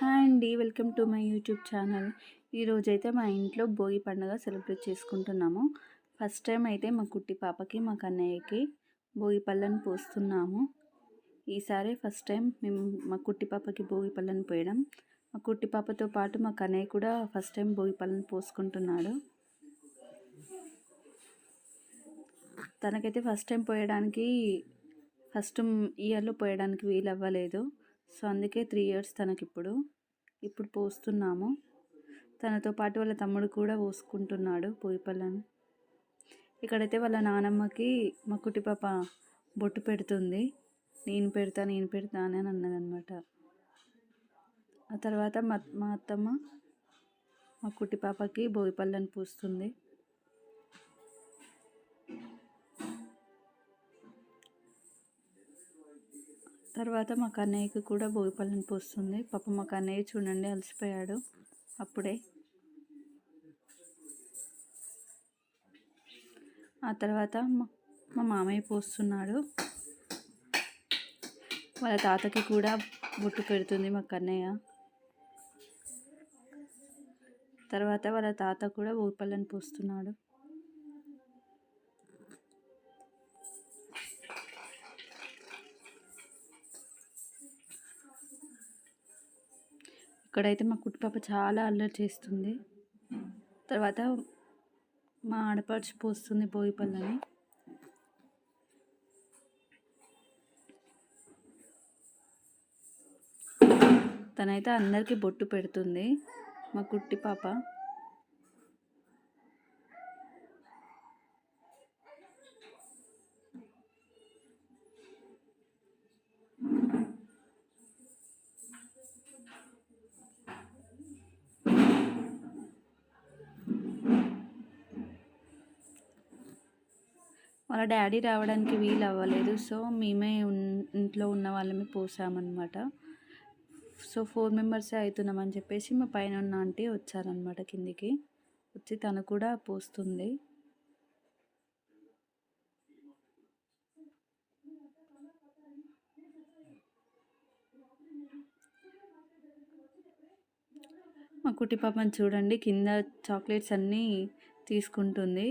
Hi అండి. Welcome to my YouTube channel. ఈరోజైతే మా ఇంట్లో భోగి పండుగ సెలబ్రేట్ చేసుకుంటున్నాము. ఫస్ట్ టైం అయితే మా కుట్టి పాపకి, మా కన్నయ్యకి భోగి పళ్ళను పోస్తున్నాము. ఈసారి ఫస్ట్ టైం మేము మా కుట్టి పాపకి భోగి పళ్ళను పోయడం. మా కుట్టి పాపతో పాటు మా కన్నయ్య కూడా ఫస్ట్ టైం భోగి పళ్ళను పోసుకుంటున్నాడు. తనకైతే ఫస్ట్ టైం పోయడానికి ఫస్ట్ ఇయర్లో పోయడానికి వీలు అవ్వలేదు. సో అందుకే 3 ఇయర్స్ ఇప్పుడు పోస్తున్నాము. తనతో పాటు వాళ్ళ తమ్ముడు కూడా పోసుకుంటున్నాడు భోగి పళ్ళను. ఇక్కడైతే వాళ్ళ నానమ్మకి మా కుట్టి పాప బొట్టు పెడుతుంది. నేను పెడతా అని అన్నదన్నమాట. ఆ తర్వాత మా అత్తమ్మ మా కుట్టి పాపకి భోగి పళ్ళను పూస్తుంది. తర్వాత మా కన్నయ్యకి కూడా భోగి పళ్ళను పోస్తుంది. పాప మా కన్నయ్య చూడండి అలసిపోయాడు అప్పుడే. ఆ తర్వాత మా మామయ్య పోస్తున్నాడు. వాళ్ళ తాతకి కూడా బొట్టు పెడుతుంది మా కన్నయ్య. తర్వాత వాళ్ళ తాత కూడా భోగి పళ్ళను పోస్తున్నాడు. ఇక్కడైతే మా కుట్టి పాప చాలా అల్లరి చేస్తుంది. తర్వాత మా ఆడపడుచు పోస్తుంది భోగి పళ్ళని. తనైతే అందరికీ బొట్టు పెడుతుంది మా కుట్టి పాప. వాళ్ళ డాడీ రావడానికి వీలు అవ్వలేదు. సో మేమే ఇంట్లో ఉన్న వాళ్ళమే పోసామన్నమాట. సో 4 మెంబర్సే అవుతున్నామని చెప్పేసి మా పైన ఉన్న ఆంటీ వచ్చారనమాట కిందికి. వచ్చి తను కూడా పోస్తుంది. మా కుట్టి పాపని చూడండి కింద చాక్లెట్స్ అన్నీ తీసుకుంటుంది.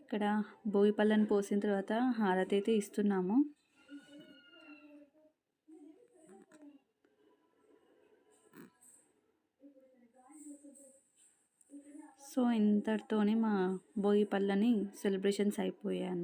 ఇక్కడ భోగి పళ్ళను పోసిన తర్వాత హారతి అయితే ఇస్తున్నాము. సో ఇంతటితోనే మా భోగి పళ్ళని సెలబ్రేషన్స్ అయిపోయాయి.